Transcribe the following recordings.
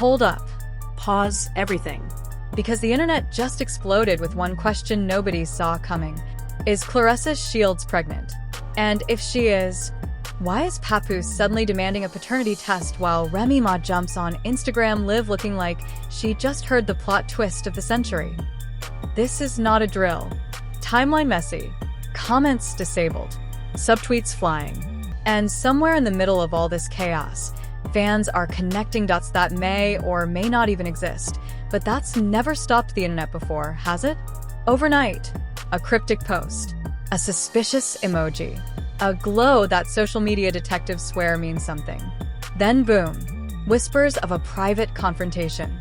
Hold up. Pause everything. Because the internet just exploded with one question nobody saw coming. Is Claressa Shields pregnant? And if she is, why is Papoose suddenly demanding a paternity test while Remy Ma jumps on Instagram Live looking like she just heard the plot twist of the century? This is not a drill. Timeline messy, comments disabled, subtweets flying. And somewhere in the middle of all this chaos, fans are connecting dots that may or may not even exist. But that's never stopped the internet before, has it? Overnight, a cryptic post, a suspicious emoji, a glow that social media detectives swear means something. Then boom, whispers of a private confrontation.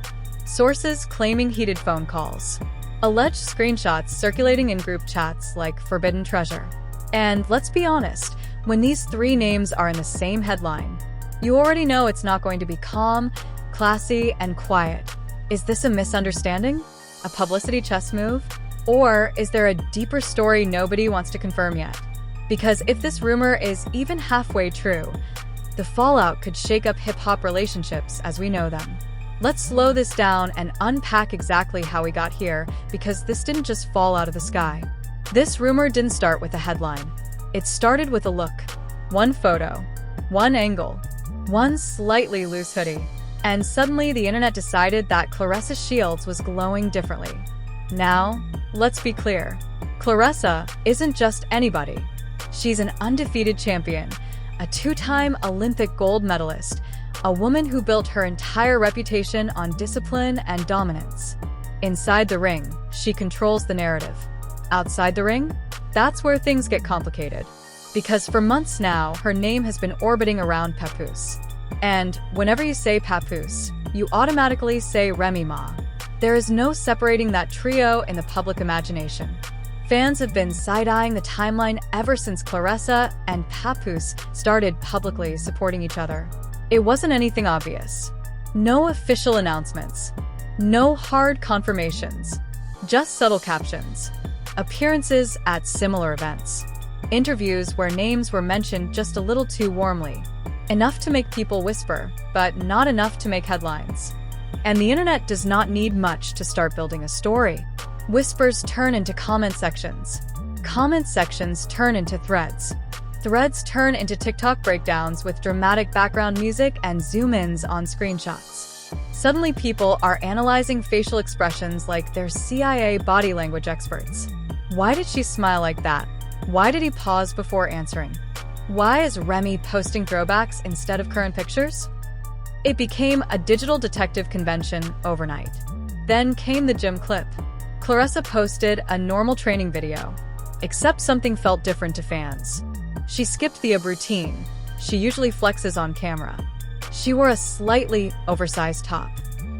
Sources claiming heated phone calls. Alleged screenshots circulating in group chats like Forbidden Treasure. And let's be honest, when these three names are in the same headline, you already know it's not going to be calm, classy, and quiet. Is this a misunderstanding? A publicity chess move? Or is there a deeper story nobody wants to confirm yet? Because if this rumor is even halfway true, the fallout could shake up hip-hop relationships as we know them. Let's slow this down and unpack exactly how we got here, because this didn't just fall out of the sky. This rumor didn't start with a headline. It started with a look. One photo, one angle, one slightly loose hoodie. And suddenly the internet decided that Claressa Shields was glowing differently. Now, let's be clear. Claressa isn't just anybody. She's an undefeated champion, a two-time Olympic gold medalist, a woman who built her entire reputation on discipline and dominance. Inside the ring, she controls the narrative. Outside the ring, that's where things get complicated. Because for months now, her name has been orbiting around Papoose. And whenever you say Papoose, you automatically say Remy Ma. There is no separating that trio in the public imagination. Fans have been side-eyeing the timeline ever since Claressa and Papoose started publicly supporting each other. It wasn't anything obvious. No official announcements. No hard confirmations. Just subtle captions. Appearances at similar events. Interviews where names were mentioned just a little too warmly. Enough to make people whisper, but not enough to make headlines. And the internet does not need much to start building a story. Whispers turn into comment sections. Comment sections turn into threads. Threads turn into TikTok breakdowns with dramatic background music and zoom-ins on screenshots. Suddenly people are analyzing facial expressions like they're CIA body language experts. Why did she smile like that? Why did he pause before answering? Why is Remy posting throwbacks instead of current pictures? It became a digital detective convention overnight. Then came the gym clip. Claressa posted a normal training video, except something felt different to fans. She skipped the ab routine she usually flexes on camera. She wore a slightly oversized top.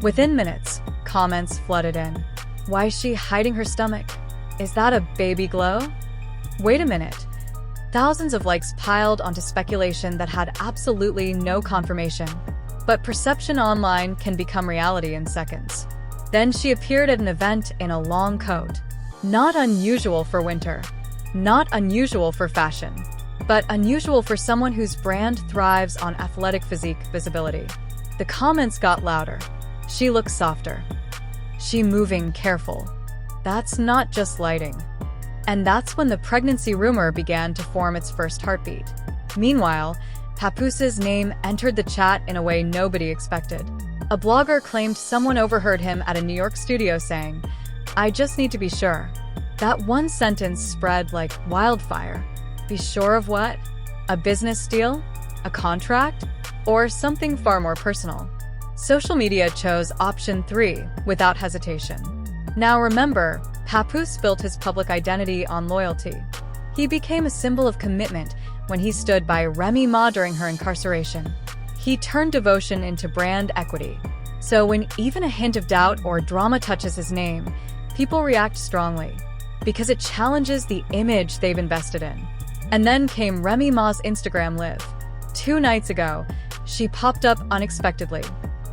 Within minutes, comments flooded in. Why is she hiding her stomach? Is that a baby glow? Wait a minute. Thousands of likes piled onto speculation that had absolutely no confirmation. But perception online can become reality in seconds. Then she appeared at an event in a long coat. Not unusual for winter. Not unusual for fashion. But unusual for someone whose brand thrives on athletic physique visibility. The comments got louder. She looks softer. She moving careful. That's not just lighting. And that's when the pregnancy rumor began to form its first heartbeat. Meanwhile, Papoose's name entered the chat in a way nobody expected. A blogger claimed someone overheard him at a New York studio saying, "I just need to be sure." That one sentence spread like wildfire. Be sure of what? A business deal? A contract? Or something far more personal? Social media chose option 3 without hesitation. Now remember, Papoose built his public identity on loyalty. He became a symbol of commitment when he stood by Remy Ma during her incarceration. He turned devotion into brand equity. So when even a hint of doubt or drama touches his name, people react strongly, because it challenges the image they've invested in. And then came Remy Ma's Instagram Live. 2 nights ago, she popped up unexpectedly.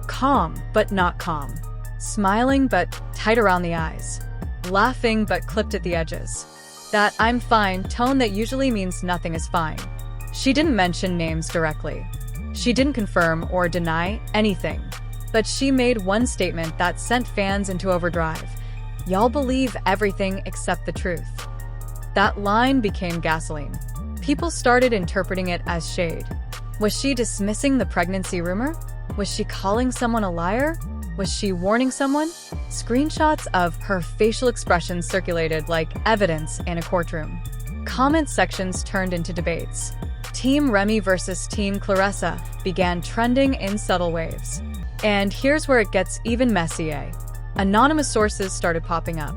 Calm, but not calm. Smiling, but tight around the eyes. Laughing, but clipped at the edges. That "I'm fine" tone that usually means nothing is fine. She didn't mention names directly. She didn't confirm or deny anything. But she made one statement that sent fans into overdrive. "Y'all believe everything except the truth." That line became gasoline. People started interpreting it as shade. Was she dismissing the pregnancy rumor? Was she calling someone a liar? Was she warning someone? Screenshots of her facial expressions circulated like evidence in a courtroom. Comment sections turned into debates. Team Remy versus Team Claressa began trending in subtle waves. And here's where it gets even messier. Anonymous sources started popping up.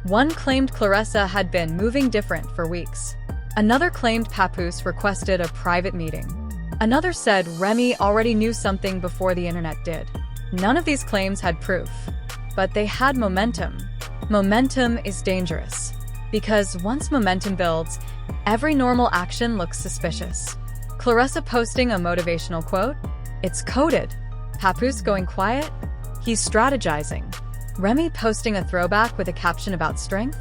One claimed Claressa had been moving different for weeks. Another claimed Papoose requested a private meeting. Another said Remy already knew something before the internet did. None of these claims had proof, but they had momentum. Momentum is dangerous, because once momentum builds, every normal action looks suspicious. Claressa posting a motivational quote? It's coded. Papoose going quiet? He's strategizing. Remy posting a throwback with a caption about strength?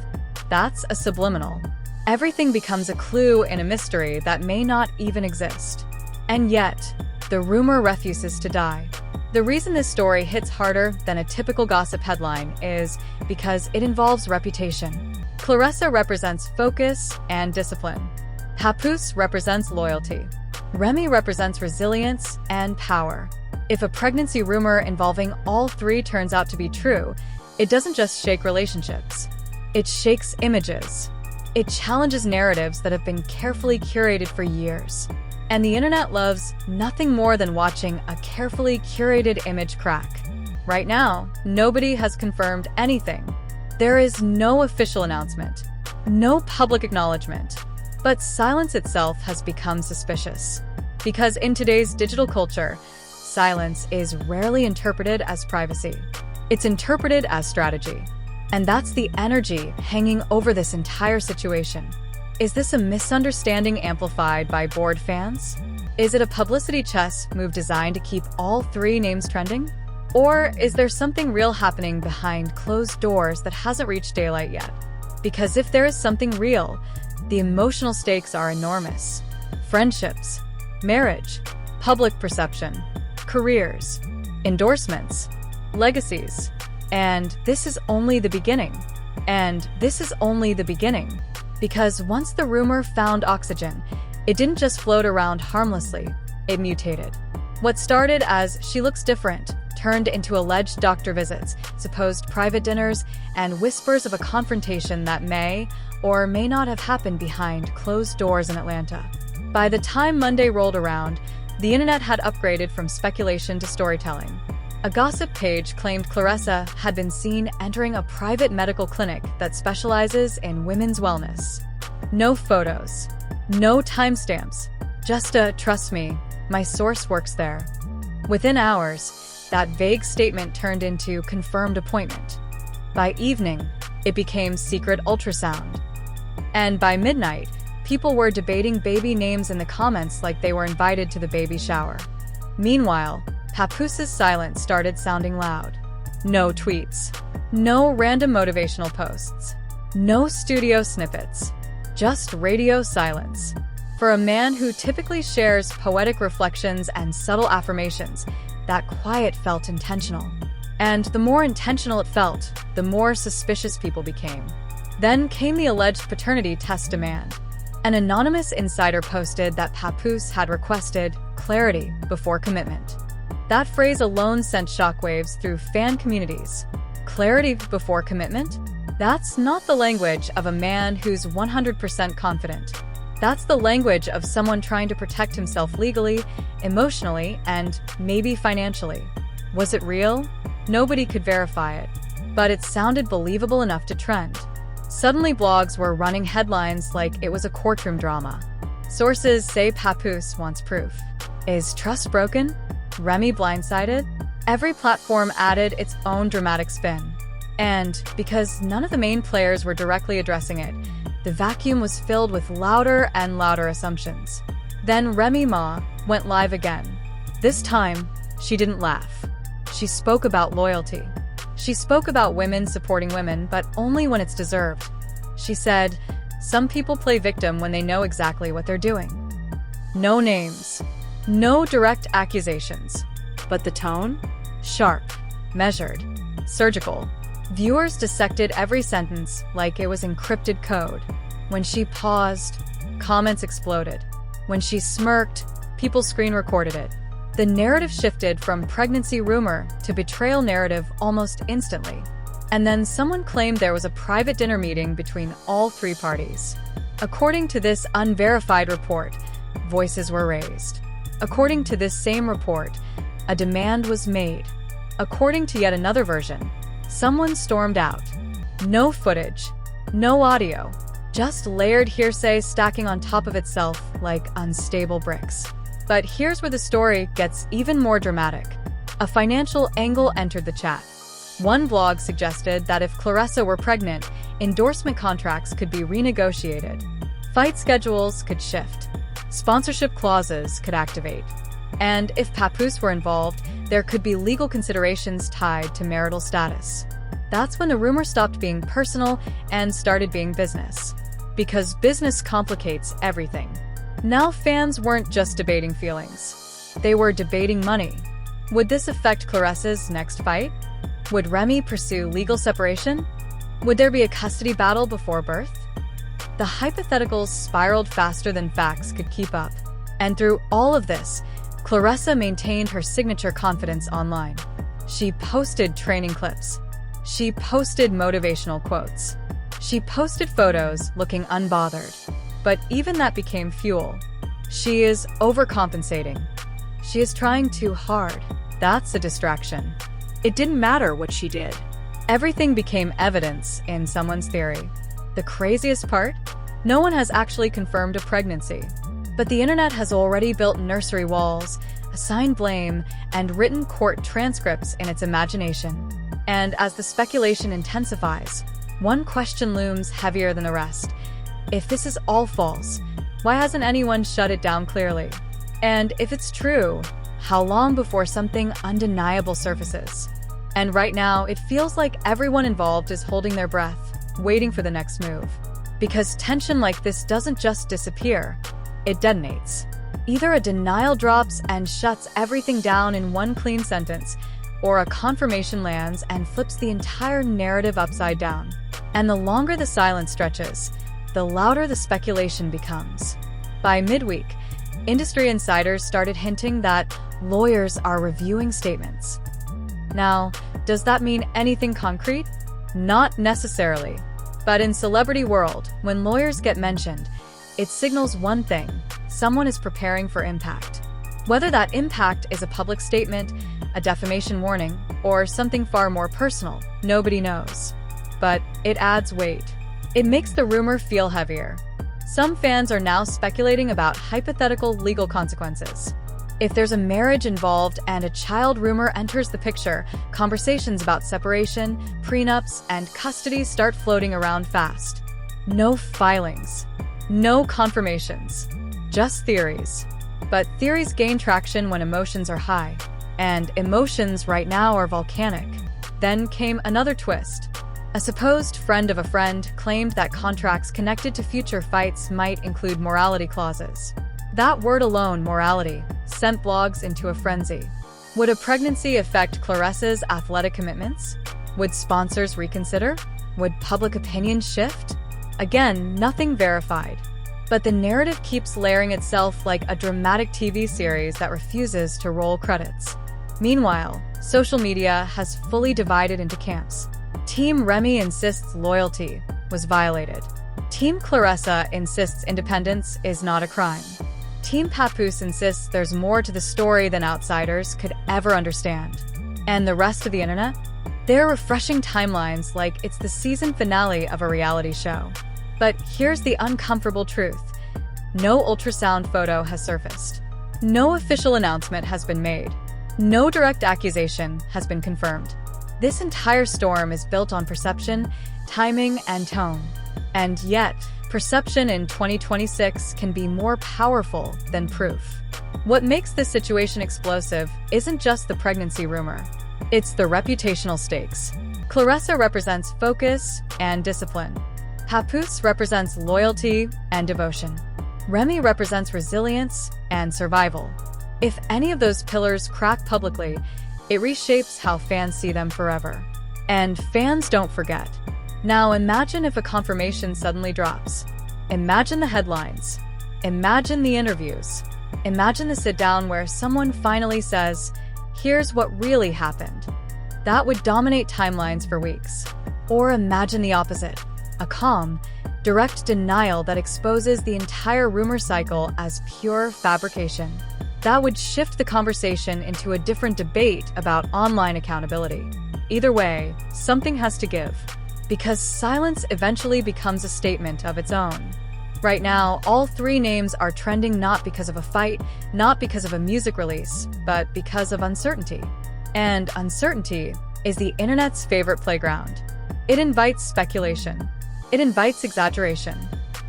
That's a subliminal. Everything becomes a clue in a mystery that may not even exist. And yet, the rumor refuses to die. The reason this story hits harder than a typical gossip headline is because it involves reputation. Claressa represents focus and discipline. Papoose represents loyalty. Remy represents resilience and power. If a pregnancy rumor involving all three turns out to be true, it doesn't just shake relationships. It shakes images. It challenges narratives that have been carefully curated for years. And the internet loves nothing more than watching a carefully curated image crack. Right now, nobody has confirmed anything. There is no official announcement, no public acknowledgement. But silence itself has become suspicious. Because in today's digital culture, silence is rarely interpreted as privacy. It's interpreted as strategy. And that's the energy hanging over this entire situation. Is this a misunderstanding amplified by bored fans? Is it a publicity chess move designed to keep all three names trending? Or is there something real happening behind closed doors that hasn't reached daylight yet? Because if there is something real, the emotional stakes are enormous. Friendships, marriage, public perception, careers, endorsements, legacies. And this is only the beginning. And this is only the beginning. Because once the rumor found oxygen, it didn't just float around harmlessly, it mutated. What started as "she looks different" turned into alleged doctor visits, supposed private dinners, and whispers of a confrontation that may or may not have happened behind closed doors in Atlanta. By the time Monday rolled around, the internet had upgraded from speculation to storytelling. A gossip page claimed Claressa had been seen entering a private medical clinic that specializes in women's wellness. No photos, no timestamps, just a "trust me, my source works there." Within hours, that vague statement turned into confirmed appointment. By evening, it became secret ultrasound. And by midnight, people were debating baby names in the comments like they were invited to the baby shower. Meanwhile, Papoose's silence started sounding loud. No tweets. No random motivational posts. No studio snippets. Just radio silence. For a man who typically shares poetic reflections and subtle affirmations, that quiet felt intentional. And the more intentional it felt, the more suspicious people became. Then came the alleged paternity test demand. An anonymous insider posted that Papoose had requested clarity before commitment. That phrase alone sent shockwaves through fan communities. Clarity before commitment? That's not the language of a man who's 100% confident. That's the language of someone trying to protect himself legally, emotionally, and maybe financially. Was it real? Nobody could verify it, but it sounded believable enough to trend. Suddenly blogs were running headlines like it was a courtroom drama. Sources say Papoose wants proof. Is trust broken? Remy blindsided? Every platform added its own dramatic spin. And because none of the main players were directly addressing it, the vacuum was filled with louder and louder assumptions. Then Remy Ma went live again. This time, she didn't laugh. She spoke about loyalty. She spoke about women supporting women, but only when it's deserved. She said, "Some people play victim when they know exactly what they're doing." No names. No direct accusations. But the tone? Sharp, measured, surgical. Viewers dissected every sentence like it was encrypted code. When she paused, comments exploded. When she smirked, people screen recorded it. The narrative shifted from pregnancy rumor to betrayal narrative almost instantly. And then someone claimed there was a private dinner meeting between all three parties. According to this unverified report, voices were raised. According to this same report, a demand was made. According to yet another version, someone stormed out. No footage, no audio, just layered hearsay stacking on top of itself like unstable bricks. But here's where the story gets even more dramatic. A financial angle entered the chat. One blog suggested that if Claressa were pregnant, endorsement contracts could be renegotiated. Fight schedules could shift. Sponsorship clauses could activate. And if Papoose were involved, there could be legal considerations tied to marital status. That's when the rumor stopped being personal and started being business. Because business complicates everything. Now fans weren't just debating feelings. They were debating money. Would this affect Claressa's next fight? Would Remy pursue legal separation? Would there be a custody battle before birth? The hypotheticals spiraled faster than facts could keep up. And through all of this, Claressa maintained her signature confidence online. She posted training clips. She posted motivational quotes. She posted photos looking unbothered. But even that became fuel. She is overcompensating. She is trying too hard. That's a distraction. It didn't matter what she did. Everything became evidence in someone's theory. The craziest part? No one has actually confirmed a pregnancy. But the internet has already built nursery walls, assigned blame, and written court transcripts in its imagination. And as the speculation intensifies, one question looms heavier than the rest. If this is all false, why hasn't anyone shut it down clearly? And if it's true, how long before something undeniable surfaces? And right now, it feels like everyone involved is holding their breath, waiting for the next move. Because tension like this doesn't just disappear, it detonates. Either a denial drops and shuts everything down in one clean sentence, or a confirmation lands and flips the entire narrative upside down. And the longer the silence stretches, the louder the speculation becomes. By midweek, industry insiders started hinting that lawyers are reviewing statements. Now, does that mean anything concrete? Not necessarily. But in celebrity world, when lawyers get mentioned, it signals one thing: someone is preparing for impact. Whether that impact is a public statement, a defamation warning, or something far more personal, nobody knows. But it adds weight. It makes the rumor feel heavier. Some fans are now speculating about hypothetical legal consequences. If there's a marriage involved and a child rumor enters the picture, conversations about separation, prenups, and custody start floating around fast. No filings. No confirmations. Just theories. But theories gain traction when emotions are high. And emotions right now are volcanic. Then came another twist. A supposed friend of a friend claimed that contracts connected to future fights might include morality clauses. That word alone, morality, sent blogs into a frenzy. Would a pregnancy affect Claressa's athletic commitments? Would sponsors reconsider? Would public opinion shift? Again, nothing verified. But the narrative keeps layering itself like a dramatic TV series that refuses to roll credits. Meanwhile, social media has fully divided into camps. Team Remy insists loyalty was violated. Team Claressa insists independence is not a crime. Team Papoose insists there's more to the story than outsiders could ever understand. And the rest of the internet? They're refreshing timelines like it's the season finale of a reality show. But here's the uncomfortable truth. No ultrasound photo has surfaced. No official announcement has been made. No direct accusation has been confirmed. This entire storm is built on perception, timing, and tone. And yet, perception in 2026 can be more powerful than proof. What makes this situation explosive isn't just the pregnancy rumor. It's the reputational stakes. Claressa represents focus and discipline. Papoose represents loyalty and devotion. Remy represents resilience and survival. If any of those pillars crack publicly, It reshapes how fans see them forever. And fans don't forget. Now imagine if a confirmation suddenly drops. Imagine the headlines. Imagine the interviews. Imagine the sit-down where someone finally says, "Here's what really happened." That would dominate timelines for weeks. Or imagine the opposite, a calm, direct denial that exposes the entire rumor cycle as pure fabrication. That would shift the conversation into a different debate about online accountability. Either way, something has to give, because silence eventually becomes a statement of its own. Right now, all three names are trending not because of a fight, not because of a music release, but because of uncertainty. And uncertainty is the internet's favorite playground. It invites speculation. It invites exaggeration.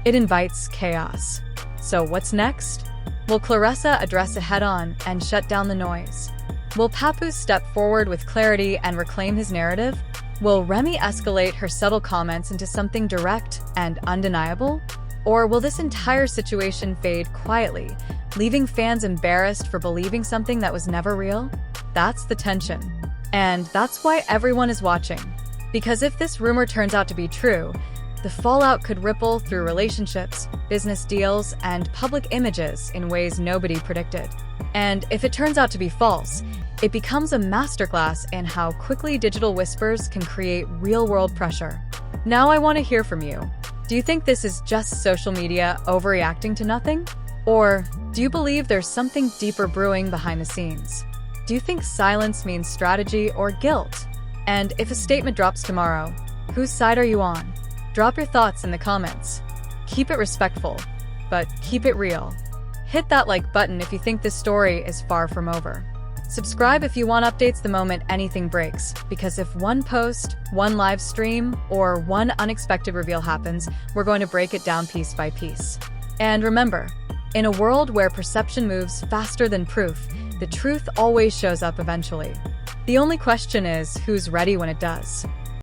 It invites chaos. So what's next? Will Claressa address it head-on and shut down the noise? Will Papoose step forward with clarity and reclaim his narrative? Will Remy escalate her subtle comments into something direct and undeniable? Or will this entire situation fade quietly, leaving fans embarrassed for believing something that was never real? That's the tension. And that's why everyone is watching. Because if this rumor turns out to be true, the fallout could ripple through relationships, business deals, and public images in ways nobody predicted. And if it turns out to be false, it becomes a masterclass in how quickly digital whispers can create real-world pressure. Now I want to hear from you. Do you think this is just social media overreacting to nothing? Or do you believe there's something deeper brewing behind the scenes? Do you think silence means strategy or guilt? And if a statement drops tomorrow, whose side are you on? Drop your thoughts in the comments. Keep it respectful, but keep it real. Hit that like button if you think this story is far from over. Subscribe if you want updates the moment anything breaks, because if one post, one live stream, or one unexpected reveal happens, we're going to break it down piece by piece. And remember, in a world where perception moves faster than proof, the truth always shows up eventually. The only question is, who's ready when it does?